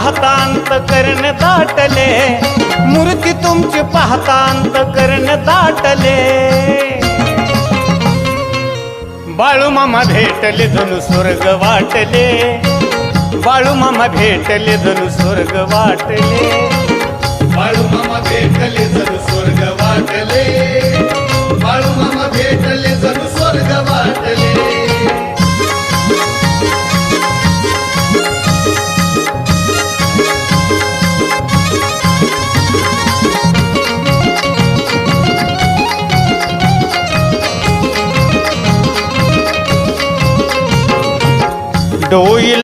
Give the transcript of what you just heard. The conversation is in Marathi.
पाहता अंतकरण दाटले, मूर्ती तुमची पाहता अंतकरण दाटले. बाळूमामा भेटले जणू स्वर्ग वाटले, बाळूमामा भेटले जणू स्वर्ग वाटले. बाळूमामा भेटले जणू स्वर्ग वाटले, बाळूमामा भेटले जणू स्वर्ग वाटले. डोईल